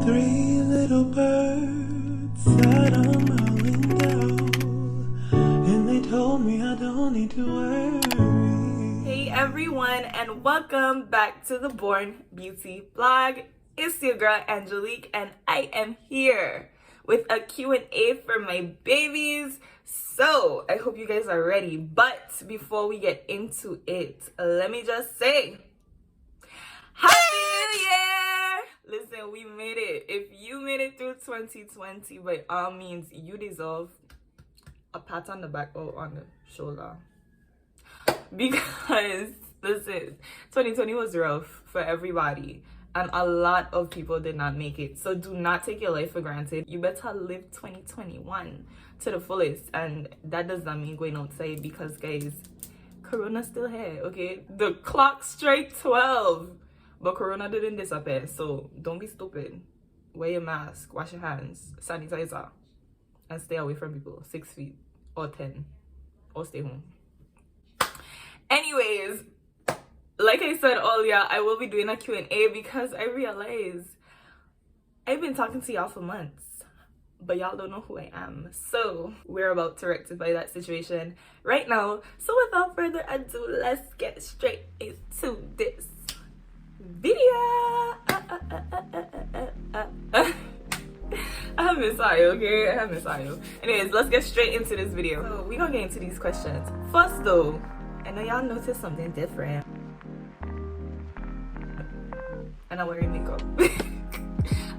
Three little birds sat on my window, and they told me I don't need to worry. Hey everyone, and welcome back to the Born Beauty Vlog. It's your girl Angelique, and I am here with a Q&A for my babies. So I hope you guys are ready, but before we get into it, let me just say Happy New Year! Listen, we made it. If you made it through 2020, by all means, you deserve a pat on the back or on the shoulder. Because, listen, 2020 was rough for everybody. And a lot of people did not make it. So do not take your life for granted. You better live 2021 to the fullest. And that does not mean going outside because, guys, Corona's still here, okay? The clock strike 12. But Corona didn't disappear. So don't be stupid. Wear your mask. Wash your hands. Sanitizer. And stay away from people. 6 feet or 10. Or stay home. Anyways, like I said earlier, I will be doing a Q&A because I realize I've been talking to y'all for months, but y'all don't know who I am. So we're about to rectify that situation right now. So without further ado, let's get straight into this video. I have Miss Ayo, okay? I have Miss Ayo. Anyways, let's get straight into this video. So we're gonna get into these questions. First though, I know y'all noticed something different. And I'm wearing makeup.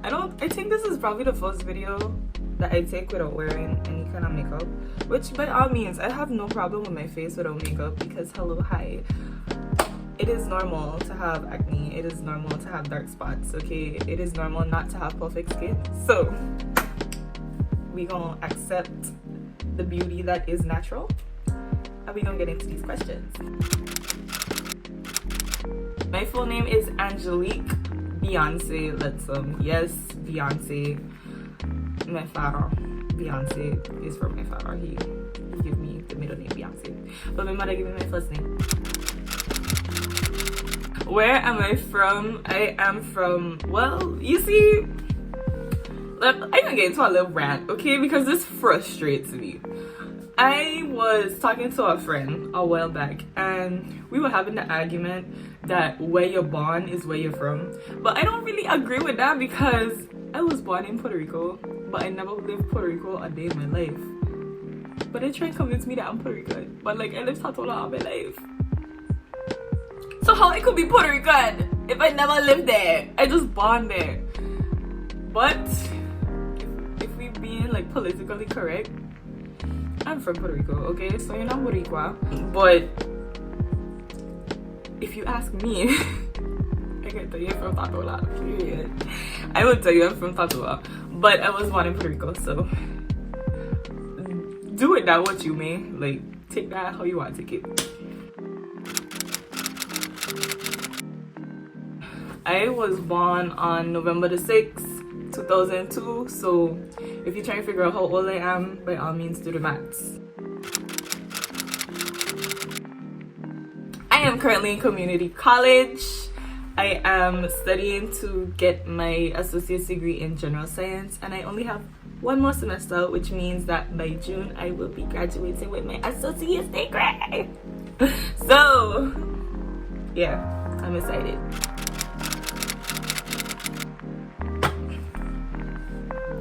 I think this is probably the first video that I take without wearing any kind of makeup, which by all means, I have no problem with my face without makeup because hello, hi. It is normal to have acne. It is normal to have dark spots, okay? It is normal not to have perfect skin. So we gonna accept the beauty that is natural and we gonna get into these questions. My full name is Angelique Beyonce Letsom. Yes, Beyonce. My father, Beyonce, is from my father. He gave me the middle name Beyonce. But my mother gave me my first name. Where am I from? I am from, well, you see, I'm gonna get into a little rant, okay? Because this frustrates me. I was talking to a friend a while back and we were having the argument that where you're born is where you're from. But I don't really agree with that because I was born in Puerto Rico, but I never lived Puerto Rico a day in my life. But they try to convince me that I'm Puerto Rican, but like I lived Satola all my life. So how I could be Puerto Rican if I never lived there? I just born there. But if we being like politically correct, I'm from Puerto Rico, okay? So you're not Boricua. But if you ask me, I can tell you I'm from Tatola, period. I would tell you I'm from Tatola. But I was born in Puerto Rico, so do with that what you may. Like, take that how you want to take it. I was born on November the 6th, 2002, so if you're trying to figure out how old I am, by all means do the maths. I am currently in community college. I am studying to get my associate's degree in general science, and I only have one more semester, which means that by June I will be graduating with my associate's degree. So yeah, I'm excited.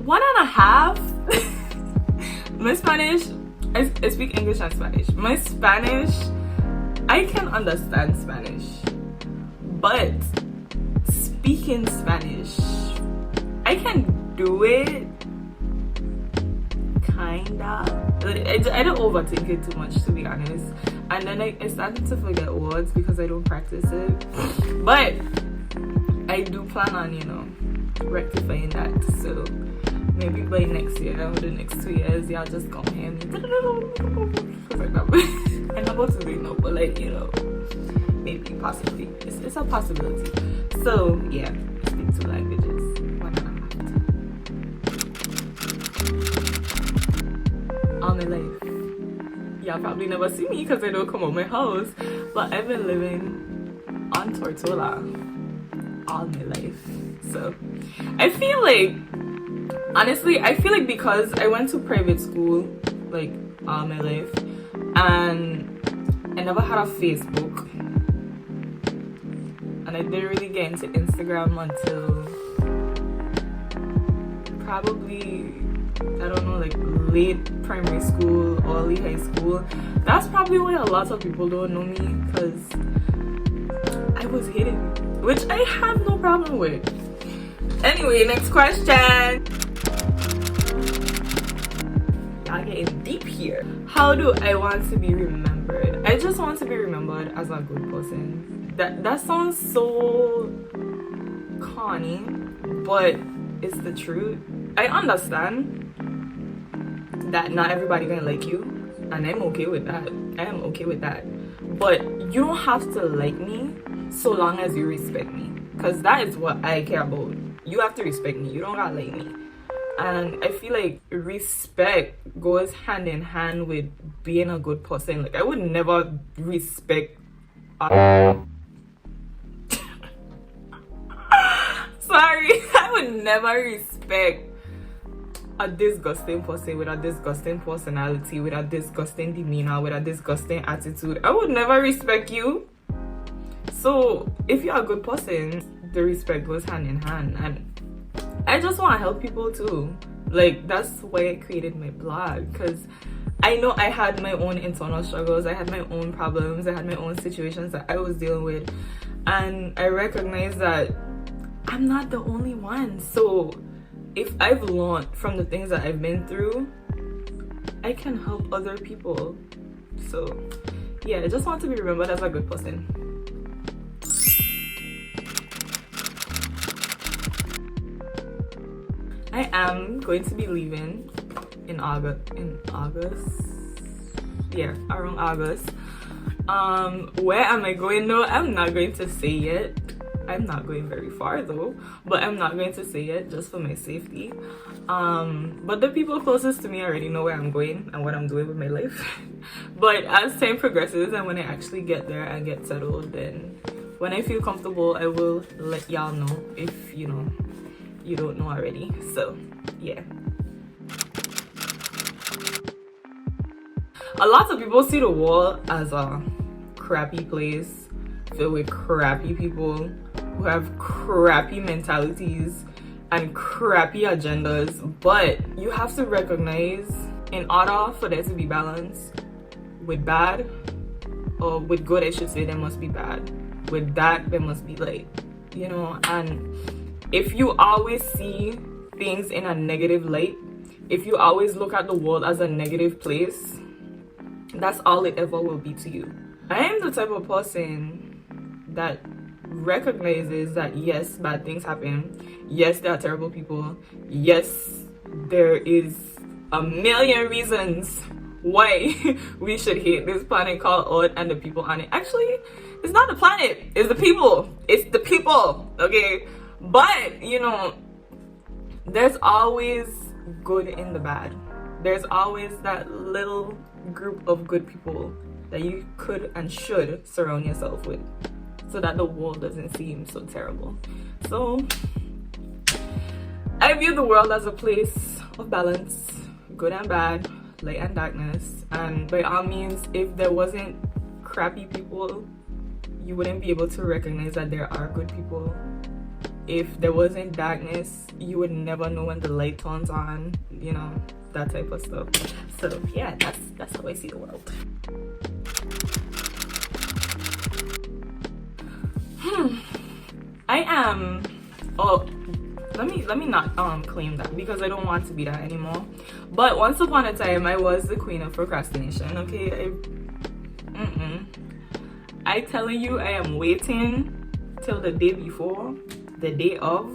One and a half. My Spanish, I speak English and Spanish. My Spanish, I can understand Spanish, but speaking Spanish, I can do it, kinda. I don't overthink it too much, to be honest. And then I started to forget words because I don't practice it. But I do plan on, rectifying that. So maybe by next year or the next 2 years, y'all just gonna hear me. I'm about to say no, but like, maybe, possibly. It's a possibility. So yeah, speak two languages. 1.5. All my life. Y'all probably never see me because I don't come out my house, but I've been living on Tortola all my life. So I feel like, honestly, I feel like because I went to private school like all my life, and I never had a Facebook, and I didn't really get into Instagram until probably, I don't know, like late primary school, early high school. That's probably why a lot of people don't know me, because I was hidden, which I have no problem with. Anyway, next question. Y'all getting deep here. How do I want to be remembered? I just want to be remembered as a good person. That sounds so corny, but it's the truth. I understand that not everybody gonna like you, and I'm okay with that. I am okay with that. But you don't have to like me so long as you respect me, because that is what I care about. You have to respect me. You don't gotta like me. And I feel like respect goes hand in hand with being a good person. Like, I would never respect sorry, I would never respect a disgusting person with a disgusting personality, with a disgusting demeanor, with a disgusting attitude. I would never respect you. So if you're a good person, the respect goes hand in hand. And I just want to help people too. Like, that's why I created my blog, because I know I had my own internal struggles, I had my own problems, I had my own situations that I was dealing with, and I recognize that I'm not the only one. So if I've learned from the things that I've been through, I can help other people. So yeah, I just want to be remembered as a good person. I am going to be leaving in August. Yeah, around August. Where am I going though? I'm not going to say yet. I'm not going very far though, but I'm not going to say it just for my safety. But the people closest to me already know where I'm going and what I'm doing with my life. But as time progresses and when I actually get there and get settled, then when I feel comfortable, I will let y'all know, if you know, you don't know already. So yeah, a lot of people see the world as a crappy place filled with crappy people who have crappy mentalities and crappy agendas. But you have to recognize, in order for there to be balance, with bad, or with good I should say, there must be bad. With that there must be light, you know. And if you always see things in a negative light, if you always look at the world as a negative place, that's all it ever will be to you. I am the type of person that recognizes that yes, bad things happen. Yes, there are terrible people. Yes, there is a million reasons why we should hate this planet called Earth and the people on it. Actually, it's not the planet, it's the people. It's the people, okay? But, you know, there's always good in the bad. There's always that little group of good people that you could and should surround yourself with, so that the world doesn't seem so terrible. So I view the world as a place of balance, good and bad, light and darkness. And by all means, if there wasn't crappy people, you wouldn't be able to recognize that there are good people. If there wasn't darkness, you would never know when the light turns on, you know, that type of stuff. So yeah, that's how I see the world. I am, oh, let me not claim that, because I don't want to be that anymore. But once upon a time, I was the queen of procrastination. Okay, I telling you, I am waiting till the day before, the day of.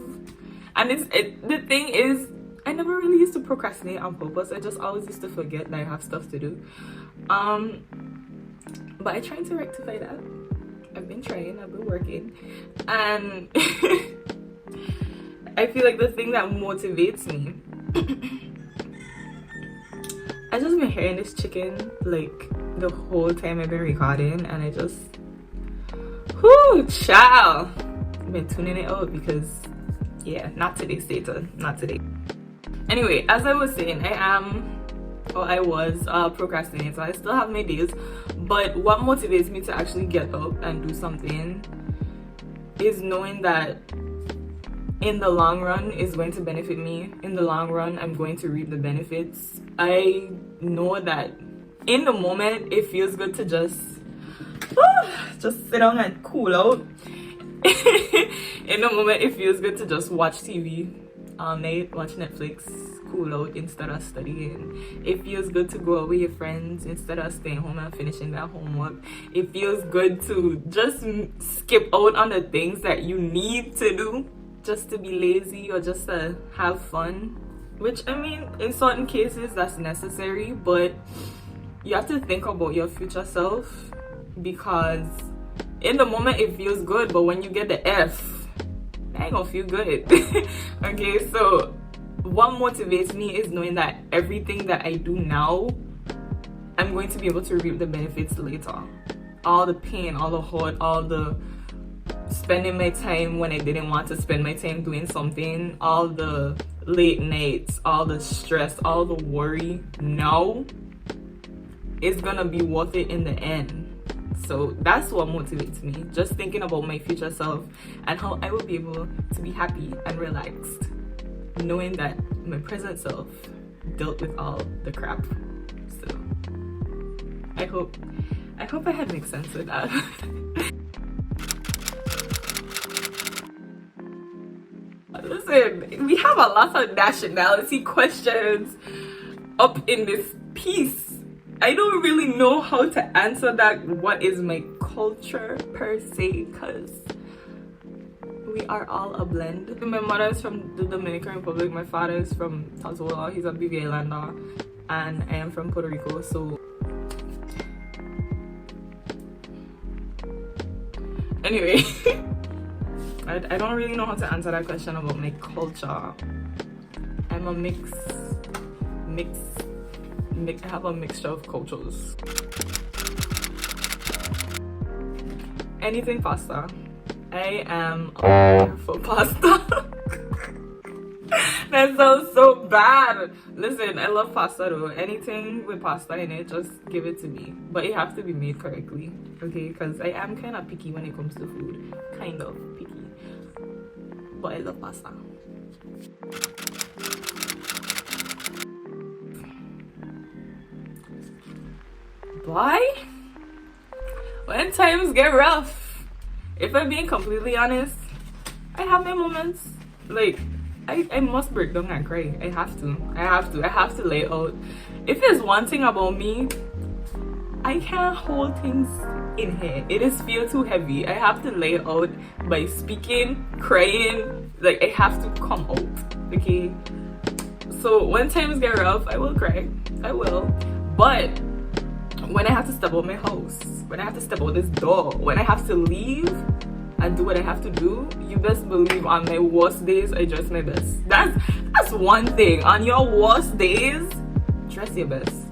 And the thing is, I never really used to procrastinate on purpose. I just always used to forget that I have stuff to do. But I tried to rectify that. I've been trying, I've been working, and I feel like the thing that motivates me, I just been hearing this chicken like the whole time I've been recording, and I just, whoo, child, I've been tuning it out, because Yeah, not today, Satan. Not today. Anyway, as I was saying, I was procrastinating, so I still have my days. But what motivates me to actually get up and do something is knowing that in the long run is going to benefit me. In the long run, I'm going to reap the benefits. I know that in the moment, it feels good to just sit down and cool out. In the moment, it feels good to just watch TV all night, watch Netflix, cool out instead of studying. It feels good to go out with your friends instead of staying home and finishing that homework. It feels good to just skip out on the things that you need to do, just to be lazy or just to have fun. Which, I mean, in certain cases that's necessary, but you have to think about your future self, because in the moment it feels good, but when you get the F, I ain't gonna feel good. Okay, so what motivates me is knowing that everything that I do now, I'm going to be able to reap the benefits later. All the pain, all the hurt, all the spending my time when I didn't want to spend my time doing something, all the late nights, all the stress, all the worry, now is gonna be worth it in the end. So that's what motivates me, just thinking about my future self and how I will be able to be happy and relaxed, knowing that my present self dealt with all the crap. So I hope I had make sense with that. Listen, we have a lot of nationality questions up in this piece. I don't really know how to answer that. What is my culture per se? Because we are all a blend. My mother is from the Dominican Republic. My father is from Tazola. He's a BV Islander. And I am from Puerto Rico. So anyway, I don't really know how to answer that question about my culture. I'm a I have a mixture of cultures. Anything pasta. I am for pasta. That sounds so bad. Listen, I love pasta though. Anything with pasta in it, just give it to me. But it has to be made correctly, okay? Because I am kind of picky when it comes to food. Kind of picky. But I love pasta. Why? When times get rough, if I'm being completely honest, I have my moments. Like, I must break down and cry. I have to lay it out. If there's one thing about me, I can't hold things in here. It is feel too heavy. I have to lay it out by speaking, crying. Like, I have to come out, okay? So when times get rough, I will cry. I will. But when I have to step out my house, when I have to step out this door, when I have to leave and do what I have to do, you best believe on my worst days, I dress my best. That's one thing. On your worst days, dress your best.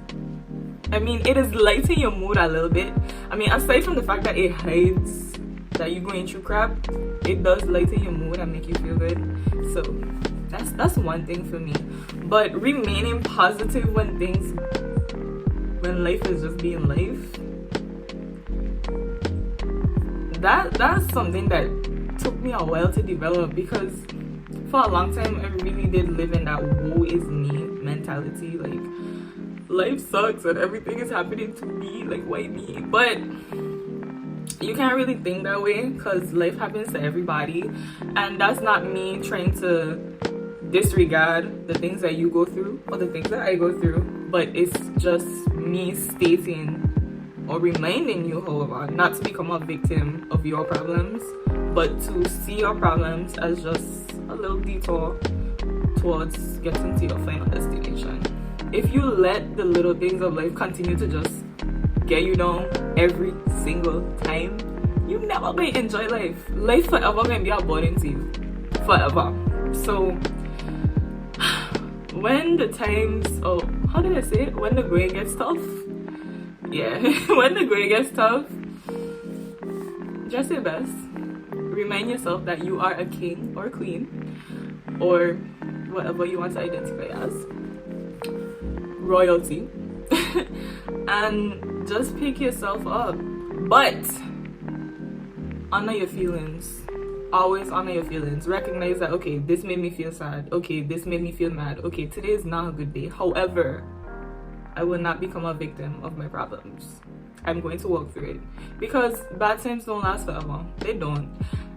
I mean, it is lighten your mood a little bit. I mean, aside from the fact that it hides that you're going through crap, it does lighten your mood and make you feel good. So that's one thing for me. But remaining positive when life is just being life, that's something that took me a while to develop, because for a long time I really did live in that woe is me mentality. Like, life sucks and everything is happening to me, like, why me? But you can't really think that way, because life happens to everybody, and that's not me trying to disregard the things that you go through or the things that I go through, but it's just me stating or reminding you, however, not to become a victim of your problems, but to see your problems as just a little detour towards getting to your final destination. If you let the little things of life continue to just get you down every single time, you never gonna enjoy life. Life forever gonna be a burden to you. Forever. So when the times, how did I say it? When the going gets tough. Yeah, when the going gets tough, dress your best. Remind yourself that you are a king or queen. or whatever you want to identify as, royalty. And just pick yourself up, but honor your feelings. Always honor your feelings. Recognize that, okay, this made me feel sad, okay, this made me feel mad, okay, today is not a good day. However, I will not become a victim of my problems. I'm going to walk through it, because bad times don't last forever. They don't.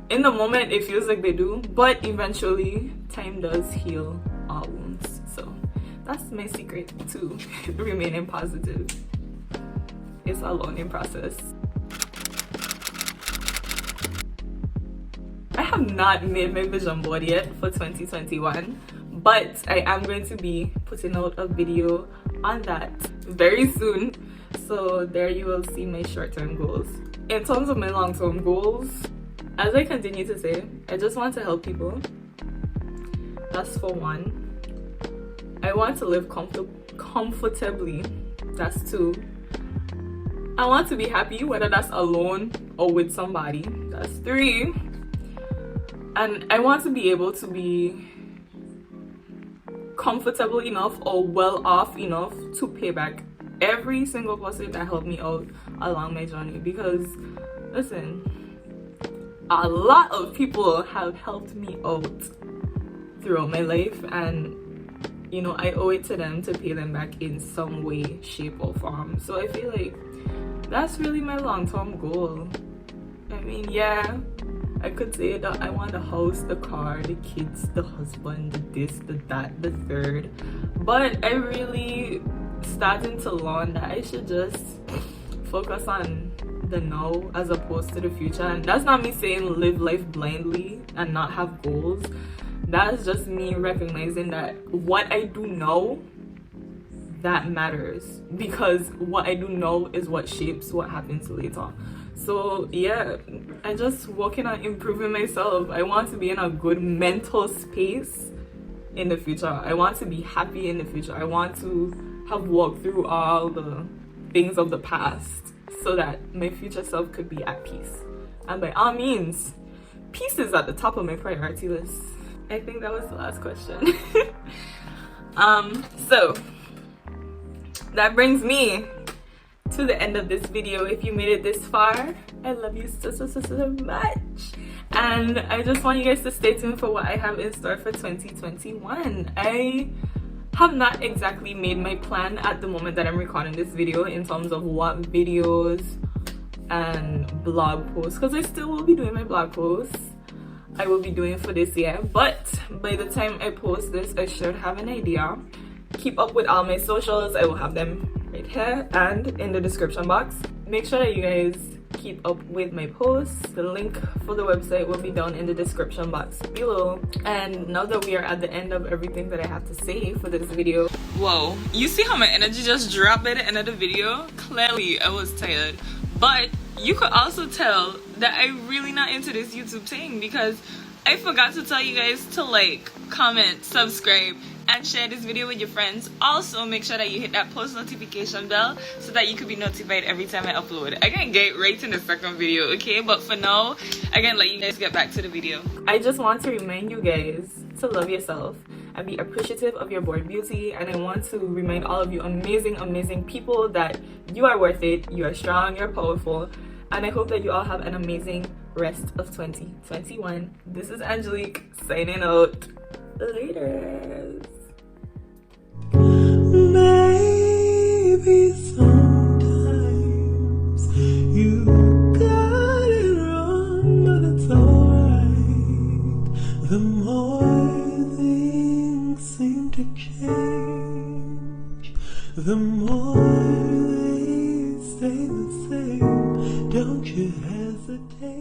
In the moment it feels like they do, but eventually time does heal all wounds. So that's my secret to remaining positive. It's a learning process. I have not made my vision board yet for 2021, but I am going to be putting out a video on that very soon. So there you will see my short-term goals. In terms of my long-term goals, as I continue to say, I just want to help people. That's for one. I want to live comfortably. That's two. I want to be happy, whether that's alone or with somebody. That's three. And I want to be able to be comfortable enough or well off enough to pay back every single person that helped me out along my journey. Because listen, a lot of people have helped me out throughout my life, and you know, I owe it to them to pay them back in some way, shape or form. So I feel like that's really my long-term goal. I mean, yeah, I could say that I want the house, the car, the kids, the husband, the this, the that, the third, but I really starting to learn that I should just focus on the now as opposed to the future. And that's not me saying live life blindly and not have goals. That's just me recognizing that what I do now, that matters, because what I do now is what shapes what happens later. So yeah, I just working on improving myself. I want to be in a good mental space in the future. I want to be happy in the future. I want to have walked through all the things of the past so that my future self could be at peace. And by all means, peace is at the top of my priority list. I think that was the last question. So that brings me to the end of this video. If you made it this far, I love you so much, and I just want you guys to stay tuned for what I have in store for 2021. I have not exactly made my plan at the moment that I'm recording this video in terms of what videos and blog posts, because I still will be doing my blog posts I will be doing for this year, but by the time I post this I should have an idea. Keep up with all my socials. I will have them right here and in the description box. Make sure that you guys keep up with my posts. The link for the website will be down in the description box below. And now that we are at the end of everything that I have to say for this video, whoa, you see how my energy just dropped at the end of the video? Clearly I was tired, but you could also tell that I'm really not into this YouTube thing, because I forgot to tell you guys to like, comment, subscribe, and share this video with your friends. Also, make sure that you hit that post notification bell so that you could be notified every time I upload. I can get right in the second video, okay? But for now, I can let you guys get back to the video. I just want to remind you guys to love yourself and be appreciative of your born beauty. And I want to remind all of you amazing people that you are worth it, you are strong, you're powerful. And I hope that you all have an amazing rest of 2021. This is Angelique signing out. Later. Maybe sometimes you got it wrong, but it's alright. The more things seem to change, the more they stay the same. Don't you hesitate.